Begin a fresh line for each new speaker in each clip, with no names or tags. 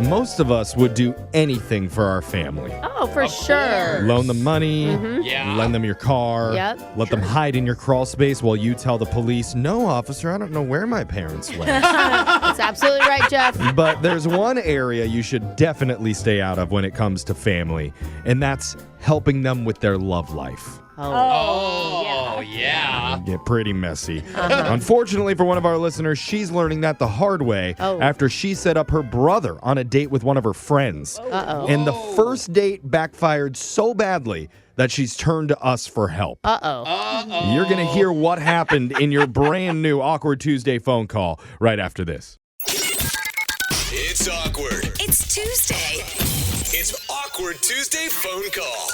Most of us would do anything for our family.
Oh, for sure.
Loan them money,
Yeah.
lend them your car, let them hide in your crawl space while you tell the police, no, officer, I don't know where my parents went.
That's absolutely right, Jeff.
But there's one area you should definitely stay out of when it comes to family, and that's helping them with their love life.
Oh, yeah.
Get pretty messy. Unfortunately for one of our listeners, she's learning that the hard way after she set up her brother on a date with one of her friends. And the first date backfired so badly that she's turned to us for help. You're going to hear what happened in your brand new Awkward Tuesday phone call right after this.
It's awkward.
It's Tuesday.
It's Awkward Tuesday phone call.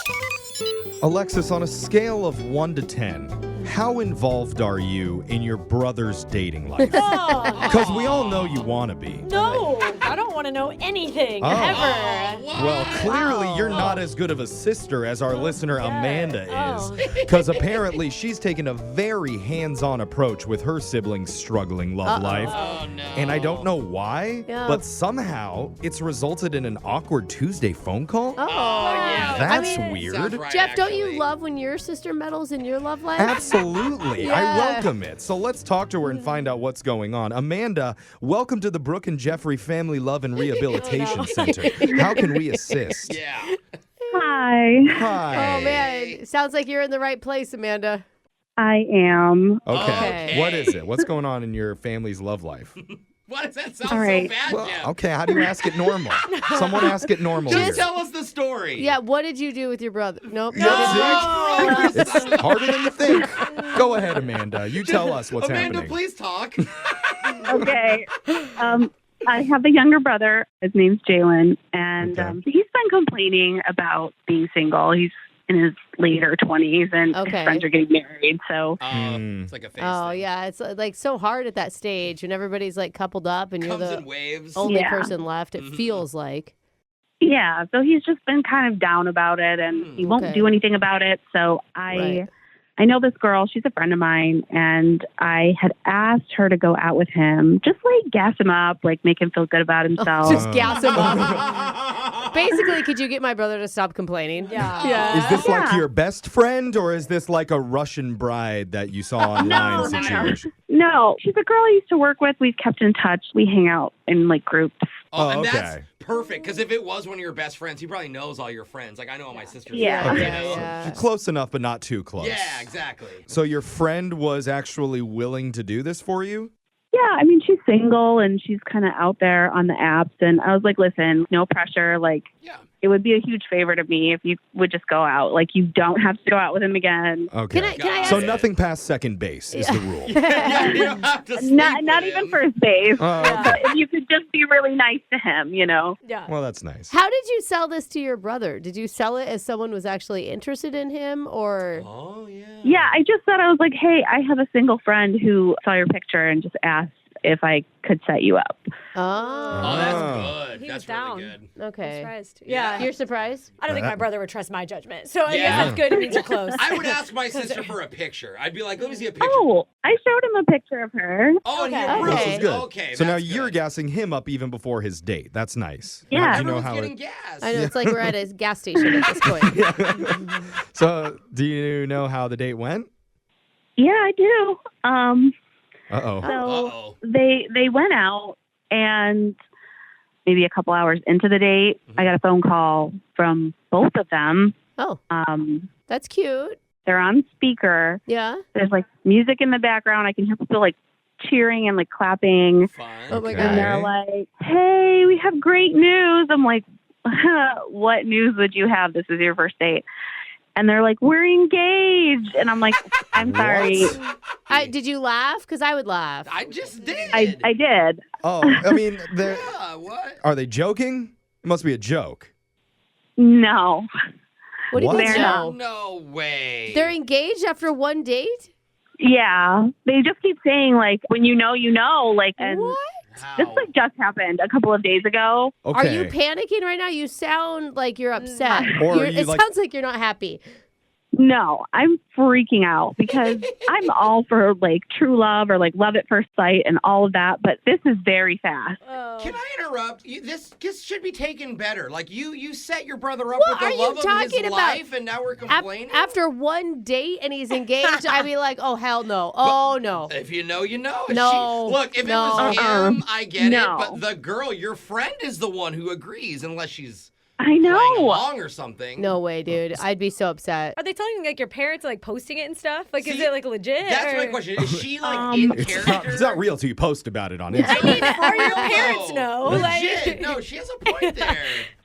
Alexis, on a scale of 1 to 10, how involved are you in your brother's dating life? Because we all know you want to be.
No, I don't want to know anything ever.
Well, clearly you're not as good of a sister as our listener Amanda is. Because apparently she's taken a very hands-on approach with her siblings' struggling love life.
Oh, no.
And I don't know why, but somehow it's resulted in an Awkward Tuesday phone call?
Yeah.
That's
Sounds
weird.
right,
Jeff, don't you
actually.
love when your sister meddles in your love life?
Absolutely. I welcome it. So let's talk to her and find out what's going on. Amanda, welcome to the Brooke and Jeffrey Family Love and Rehabilitation Center. How can we assist?
Yeah.
Hi,
Hi.
Oh, man. Sounds like you're in the right place, Amanda.
I am.
Okay. What is it? What's going on in your family's love life?
Why does that sound
All right.
so bad,
Well,
Jeff?
okay, how do you ask it normal? Someone ask it normal
Just
here.
tell us the story.
Yeah, what did you do with your brother? Nope.
No.
It's harder than you think. Go ahead, Amanda. You tell us what's
Amanda,
happening.
please talk.
Okay. I have a younger brother. His name's Jalen, and
Okay.
he's been complaining about being single. He's in his later 20s, and his friends are getting married. So,
It's like a face
Oh,
thing.
yeah. It's like so hard at that stage when everybody's like coupled up and you're
Comes
the
in waves.
only
Yeah.
person left, it feels like.
yeah. So he's just been kind of down about it, and he won't
Okay.
do anything about it. So I know this girl. She's a friend of mine, and I had asked her to go out with him, just like gas him up, like make him feel good about himself.
Just gas him up. Basically, could you get my brother to stop complaining?
Yeah.
Is this like
Yeah.
your best friend, or is this like a Russian bride that you saw online situation?
No, she's a girl I used to work with. We've kept in touch. We hang out in like groups.
And
okay.
that's perfect, because if it was one of your best friends, he probably knows all your friends. Like, I know all my sisters.
Yeah.
friends,
Okay.
you know?
Yeah.
Close enough, but not too close.
Yeah, exactly.
So your friend was actually willing to do this for you?
Yeah, I mean, she's single and she's kind of out there on the apps. And I was like, listen, no pressure. Like,
Yeah.
it would be a huge favor to me if you would just go out. Like, you don't have to go out with him again.
Okay.
Can I
So
ask?
nothing past second base is the rule.
Yeah, you don't have to sleep
Not
with
even
him.
first base.
Oh,
But if you could just be really nice to him, you know?
Yeah.
well, that's nice.
How did you sell this to your brother? Did you sell it as someone was actually interested in him or?
Oh, yeah.
Yeah, I just said, I was like, hey, I have a single friend who saw your picture and just asked if I could set you up.
Oh,
Oh,
that's good.
He
That's
was down.
really good.
okay.
Surprised.
Yeah.
Yeah.
You're surprised?
I don't think my brother would trust my judgment. So I
Yeah.
guess that's good. It means you're close.
I would ask my sister for a picture. I'd be like, let me see a picture.
Oh, I showed him a picture of her.
Oh, and he
Okay.
approves.
This is good.
Okay,
so now
that's
you're
good.
gassing him up even before his date. That's nice.
Yeah.
Do you know
Everyone's
how
getting
it...
gas.
I know, it's like we're at a gas station at this point.
So do you know how the date went?
Yeah, I do.
Uh-oh.
So
Uh-oh.
they went out, and maybe a couple hours into the date, I got a phone call from both of them.
Oh,
Um,
that's cute.
they're on speaker.
Yeah.
There's like music in the background. I can hear people like cheering and like clapping.
Fun.
Oh my
Okay.
And they're like, "Hey, we have great news." I'm like, "What news would you have? This is your first date." And they're like, "We're engaged." And I'm like, "I'm sorry."
What?
Did you laugh? Because I would laugh.
I just did.
I did.
Oh, I mean,
Yeah, what?
are they joking? It must be a joke.
No.
What do you
What?
mean?
They're
No?
No way.
They're engaged after one date?
Yeah. They just keep saying like, when you know, like, and
What?
How?
this like just happened a couple of days ago.
Okay.
Are you panicking right now? You sound like you're upset.
Or are you
it
like-
sounds like you're not happy.
No, I'm freaking out because I'm all for like true love or like love at first sight and all of that, but this is very fast.
Can I interrupt? This should be taken better. Like you set your brother up
What
with the
are you
love of his
talking about?
life, and now we're complaining.
After one date and he's engaged, I'd be like, oh, hell no. Oh, no.
If you know, you know. If
No.
Look, if
No.
it was him, I get
No.
it. But the girl, your friend, is the one who agrees, unless she's
I
playing
know.
along or something.
No way, dude. I'd be so upset.
Are they telling like your parents like posting it and stuff? Like, is
See,
it like legit?
That's
or...
my question. Is she like in character?
It's not real till you post about it on
I
Instagram.
mean, or your
No.
parents know.
Legit.
Like,
No, she has a point there.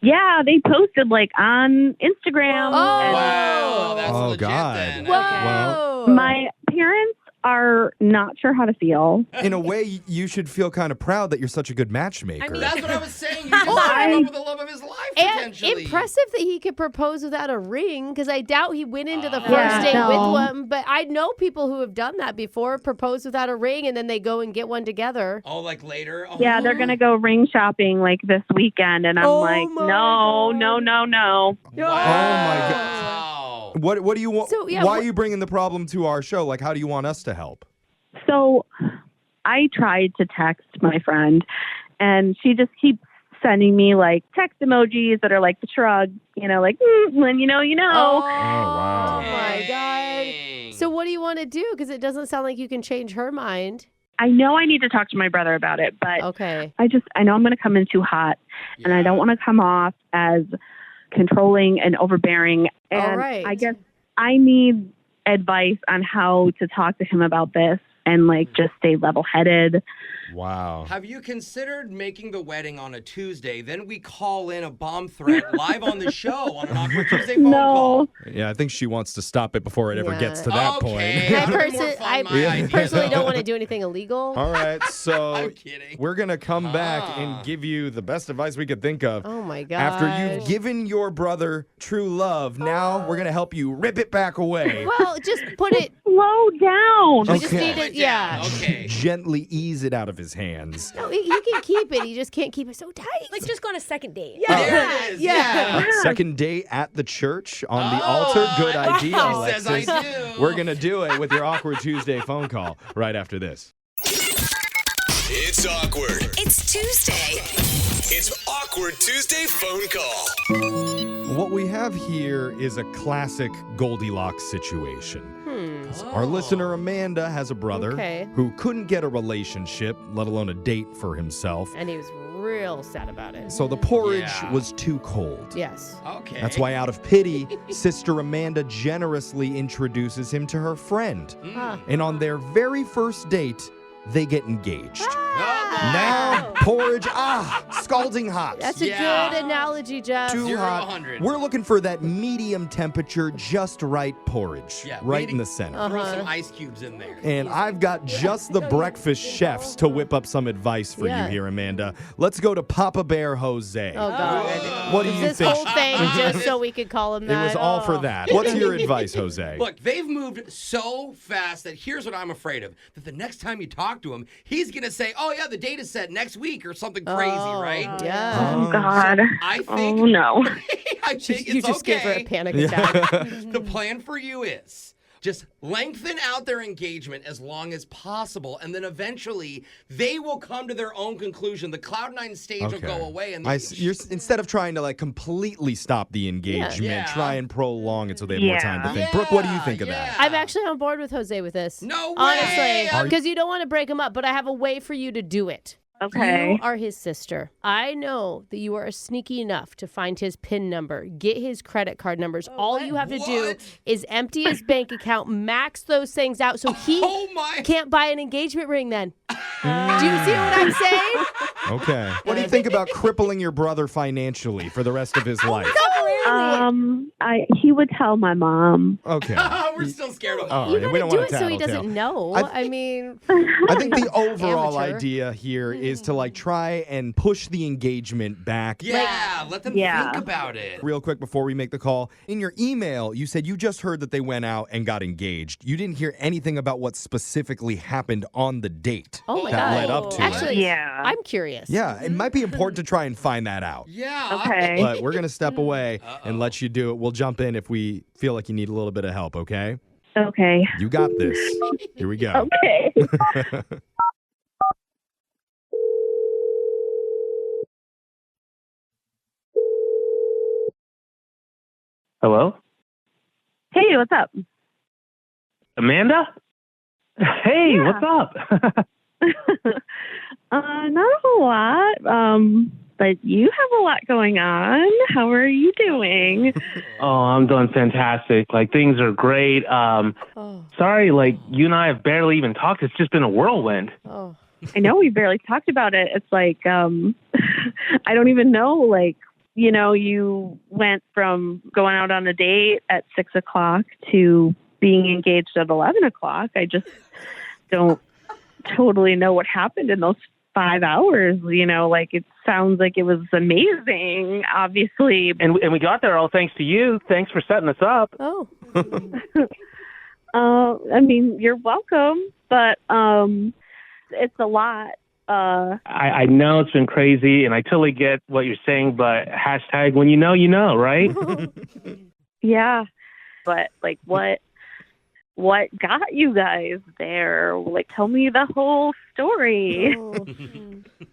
Yeah, they posted like on Instagram.
Oh.
and
Wow, that's
Oh,
legit
God.
then.
Whoa.
Okay.
my parents are not sure how to feel.
In a way, you should feel kind of proud that you're such a good matchmaker.
I mean,
That's what I was saying. You just set him up with the love of his life,
And
potentially.
impressive that he could propose without a ring, because I doubt he went into the first
Yeah,
date
no.
with one. But I know people who have done that before, propose without a ring, and then they go and get one together.
Oh, like later? Oh.
Yeah, they're going to go ring shopping like this weekend. And I'm
Oh
like,
my
no,
God.
no, no, no.
Wow.
What do you want?
So, yeah,
why are you bringing the problem to our show? Like, how do you want us to help?
So I tried to text my friend, and she just keeps sending me like text emojis that are like the shrug, like, when you know, you know.
Oh,
wow.
my God.
Dang.
So what do you want to do? Because it doesn't sound like you can change her mind.
I know I need to talk to my brother about it, but
Okay.
I know I'm going to come in too hot, and I don't want to come off as controlling and overbearing. And
All right.
I guess I need advice on how to talk to him about this and like just stay level-headed.
Wow.
Have you considered making the wedding on a Tuesday? Then we call in a bomb threat live on the show on an Awkward Tuesday phone call.
Yeah, I think she wants to stop it before it ever
Yeah.
gets to that
Okay.
point.
I,
That would've been more fun,
I
my idea,
personally
though.
don't want to do anything illegal.
All right, so
I'm kidding.
we're going to come back and give you the best advice we could think of.
Oh, my God.
After you've given your brother true love, now we're going to help you rip it back away.
Well, just put it.
Slow down.
We just
Okay.
need it. Yeah.
Okay.
Gently ease it out of his hands.
No, he can keep it. He just can't keep it so tight.
like just go on a second date.
There it is.
Yeah.
Second date at the church on the altar. Good idea,
She
Alexis.
says I do.
We're going to do it with your Awkward Tuesday phone call right after this.
It's awkward.
It's Tuesday.
It's Awkward Tuesday phone call.
What we have here is a classic Goldilocks situation. Our listener Amanda has a brother
Okay.
who couldn't get a relationship, let alone a date for himself.
And he was real sad about it.
So the porridge
Yeah.
was too cold.
Yes.
Okay.
That's why, out of pity, Sister Amanda generously introduces him to her friend.
Huh.
And on their very first date, they get engaged.
Oh,
Now, porridge, scalding hot.
That's a
Yeah.
good analogy, Jeff.
Too
0 to
hot.
100.
We're looking for that medium temperature, just right porridge.
Yeah,
right
medium-
in the center.
Throw some ice cubes in there.
And I've got just the breakfast chefs to whip up some advice for
Yeah.
you here, Amanda. Let's go to Papa Bear Jose.
Oh, God.
What do
Is
you
this
think?
whole thing just so we could call him
It
that?
was all for that. What's your advice, Jose?
Look, they've moved so fast that here's what I'm afraid of. That the next time you talk to him, he's going to say, oh, yeah, the date is set next week or something crazy, right?
Yeah.
Oh, God.
I think,
Oh, no.
I think
You
it's
just gave her a
okay.
panic attack.
The plan for you is just lengthen out their engagement as long as possible, and then eventually they will come to their own conclusion. The Cloud9 stage will go away, and
Instead of trying to completely stop the engagement,
Yeah.
try and prolong it so they have more time to think.
Yeah.
Brooke, what do you think of that?
I'm actually on board with Jose with this.
No
Honestly,
way!
because you don't want to break him up, but I have a way for you to do it.
Okay.
You are his sister. I know that you are sneaky enough to find his PIN number, get his credit card numbers. All you have to do
What?
is empty his bank account, max those things out so he
Oh my!
can't buy an engagement ring then. Do you see what I'm saying?
Okay. What do you think about crippling your brother financially for the rest of his life?
He would tell my mom.
Okay.
We're still scared of
All
You
right, we
gotta
don't
do
want
it
to
so he doesn't know. I mean,
I think the overall
Amateur.
idea here is to like try and push the engagement back.
Yeah, let them
Yeah.
think about it.
Real quick before we make the call, in your email, you said you just heard that they went out and got engaged. You didn't hear anything about what specifically happened on the date
oh my
that
God.
led up to it.
Actually,
Yeah.
I'm curious.
Yeah, it might be important to try and find that out.
Yeah.
Okay.
But we're going to step away and let you do it. We'll jump in if we feel like you need a little bit of help, okay?
Okay.
You got this. Here we go.
Okay.
Hello?
Hey, what's up?
Amanda? Hey,
Yeah.
what's up?
Not a whole lot. But you have a lot going on. How are you doing?
Oh, I'm doing fantastic. Like, things are great.
Oh,
Sorry, like, you and I have barely even talked. It's just been a whirlwind.
oh.
I know we barely talked about it. It's like, I don't even know, like, you know, you went from going out on a date at 6 o'clock to being engaged at 11 o'clock. I just don't totally know what happened in those 5 hours. You know, like, it sounds like it was amazing, obviously.
And we got there all thanks to you. Thanks for setting us up.
Oh.
I mean, you're welcome, but it's a lot.
I know it's been crazy, and I totally get what you're saying, but hashtag when you know, right?
Yeah, but like, what got you guys there? Like, tell me the whole story.
Oh.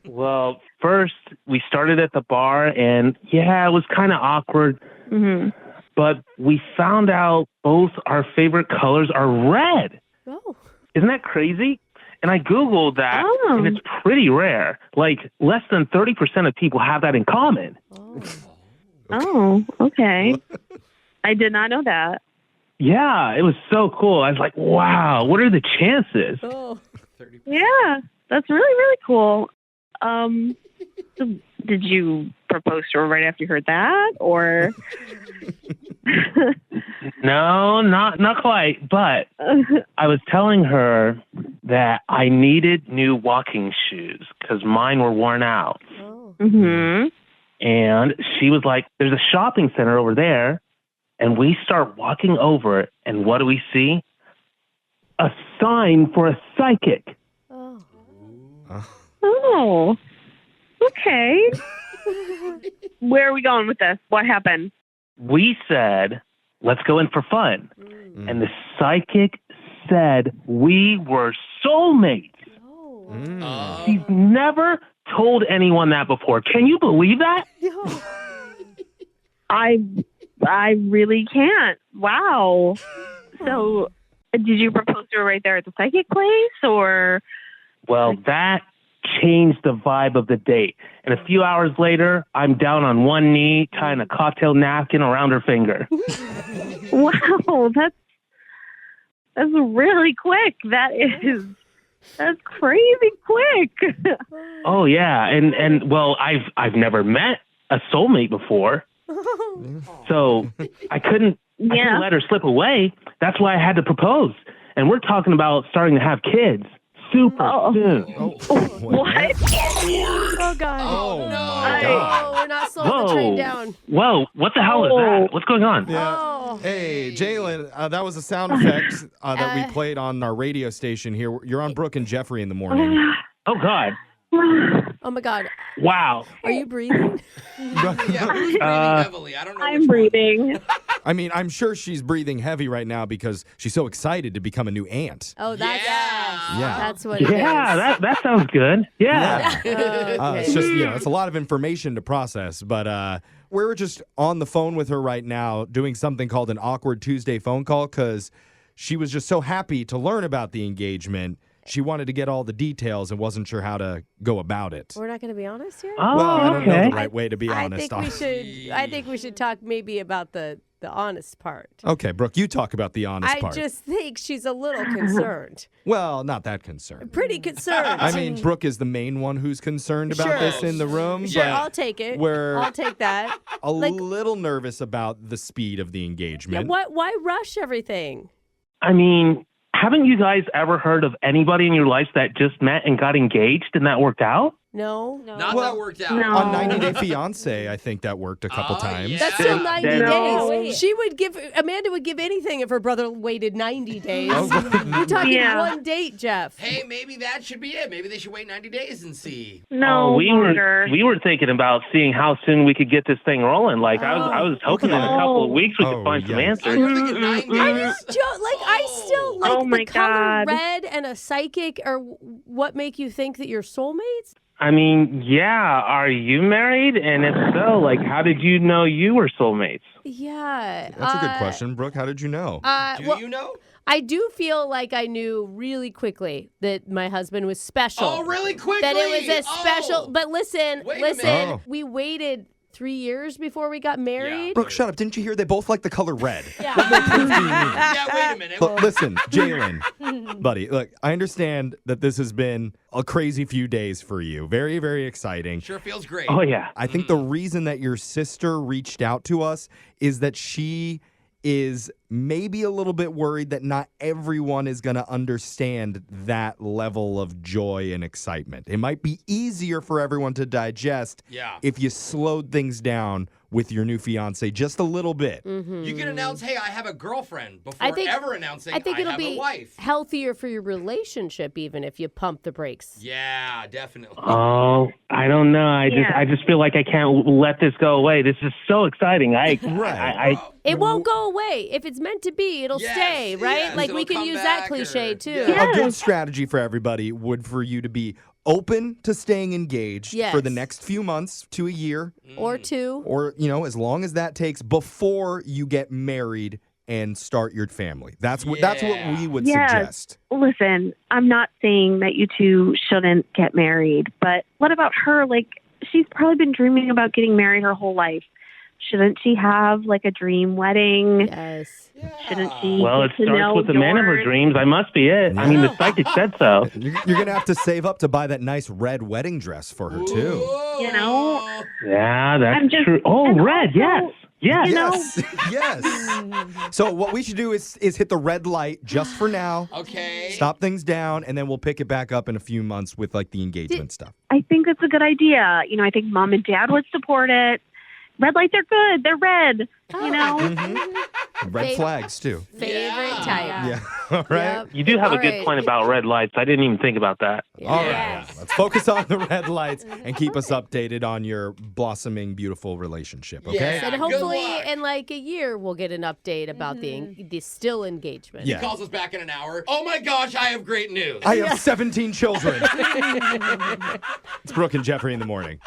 Well, first, we started at the bar, and yeah, it was kind of awkward,
Mm-hmm.
but we found out both our favorite colors are red.
Oh.
Isn't that crazy? And I Googled that,
Oh.
and it's pretty rare. Like, less than 30% of people have that in common.
Oh.
Oh, okay. I did not know that.
Yeah, it was so cool. I was like, wow, what are the chances?
Oh.
Yeah, that's really, really cool. So did you propose to her right after you heard that, or?
No, not quite. But I was telling her that I needed new walking shoes because mine were worn out.
Oh.
Mm-hmm.
And she was like, there's a shopping center over there. And we start walking over it. And what do we see? A sign for a psychic.
Oh.
Oh, okay. Where are we going with this? What happened?
We said, let's go in for fun. And the psychic said we were soulmates.
Oh.
She's never told anyone that before. Can you believe that?
I really can't. Wow. So, did you propose to her right there at the psychic place, or?
Well, that changed the vibe of the date. And a few hours later, I'm down on one knee tying a cocktail napkin around her finger.
Wow, that's really quick. That's crazy quick.
Oh yeah, and well, I've never met a soulmate before, so I couldn't let her slip away. That's why I had to propose. And we're talking about starting to have kids super soon.
What?
Oh, God.
Oh, my
Oh,
God.
we're not slowing the train down.
Whoa, what the hell is that? What's going on?
Yeah.
Oh.
Hey, Jalen, that was a sound effect that we played on our radio station here. You're on Brooke and Jeffrey in the morning.
Oh God!
Oh, my God.
Wow.
Are you breathing?
Yeah, who's breathing heavily? I don't know.
I'm
which one.
breathing.
I mean, I'm sure she's breathing heavy right now because she's so excited to become a new aunt.
Oh, that's
Yeah.
that's what it is.
Yeah, that sounds good. Yeah.
Okay.
It's just, it's a lot of information to process, but we're just on the phone with her right now doing something called an Awkward Tuesday phone call because she was just so happy to learn about the engagement. She wanted to get all the details and wasn't sure how to go about it.
We're not going to be honest here?
Oh,
Well, I don't know
okay.
the right way to be
I
honest.
think we should talk maybe about the honest part.
Okay, Brooke, you talk about the honest
I
part.
just think she's a little concerned.
Well, not that concerned.
Pretty concerned.
I mean, Brooke is the main one who's concerned about
Sure.
this in the room,
sure,
but
I'll take it.
we're
I'll take that.
a
like-
little nervous about the speed of the
Yeah,
engagement.
why rush everything?
I mean, haven't you guys ever heard of anybody in your life that just met and got engaged and that worked out?
No.
Not that worked out.
No.
On 90 Day Fiance, I think that worked a couple times.
yeah.
That's still 90
No.
days. Amanda would give anything if her brother waited 90 days.
Oh.
You're talking
Yeah.
one date, Jeff.
Hey, maybe that should be it. Maybe they should wait 90 days and see.
No,
we
longer.
were thinking about seeing how soon we could get this thing rolling. Like I was hoping in a couple of weeks we could find some
yikes.
answers.
You're thinking 9 days?
I still like
Oh my
the color
God.
red and a psychic are what make you think that you're soulmates?
I mean, yeah. Are you married? And if so, like, how did you know you were soulmates?
Yeah.
That's a good question, Brooke. How did you know?
Do you know?
I do feel like I knew really quickly that my husband was special.
Oh, really quickly?
That it was a special.
Oh.
But listen,
Wait a minute.
Oh.
we waited 3 years before we got married.
Brooke, shut up. Didn't you hear they both like the color red?
Yeah.
What more proof do you need?
Yeah, wait a minute.
Look, listen, Jalen, buddy, look, I understand that this has been a crazy few days for you. Very, very exciting.
Sure feels great.
Oh yeah.
I think the reason that your sister reached out to us is that she is maybe a little bit worried that not everyone is going to understand that level of joy and excitement. It might be easier for everyone to digest if you slowed things down with your new fiance just a little bit.
Mm-hmm.
You can announce, hey, I have a girlfriend before
I think-
ever announcing
I think it'll
have
be
a wife.
healthier for your relationship even if you pump the brakes.
Yeah, definitely.
Oh, I don't know. I just feel like I can't let this go away. This is so exciting.
It won't go away. If it's meant to be, it'll
Yes,
stay, right?
yes,
like we
it'll
can
come
use that
back
cliche
or-
too.
Yeah.
A good strategy for everybody would for you to be open to staying engaged
Yes.
for the next few months to a year,
Or two.
or, as long as that takes before you get married and start your family. That's what we would
Yes.
suggest.
Listen, I'm not saying that you two shouldn't get married, but what about her? Like, she's probably been dreaming about getting married her whole life. Shouldn't she have like a dream wedding?
Yes.
Shouldn't she?
Well, it
get to know
starts with the man of her
yours?
dreams. I must be it. I mean, the psychic said so.
You're going to have to save up to buy that nice red wedding dress for her, too.
Whoa.
You know?
Yeah, that's
I'm just-
true. Oh,
and
red.
also,
Yes.
You know?
Yes. So what we should do is hit the red light just for now.
Okay.
Stop things down, and then we'll pick it back up in a few months with like the engagement stuff.
I think that's a good idea. I think mom and dad would support it. Red lights are good. They're red.
Red flags too.
Favorite type.
Yeah. All right.
Yep.
You do have
All
a good
right.
point about red lights. I didn't even think about that.
All right.
Yes.
Let's focus on the red lights and keep us updated on your blossoming, beautiful relationship. Okay.
Yeah.
And
Good
hopefully
luck.
in like a year we'll get an update about the still engagement.
Yeah.
Calls us back in an hour. Oh my gosh, I have great news.
I have 17 children. It's Brooke and Jeffrey in the morning.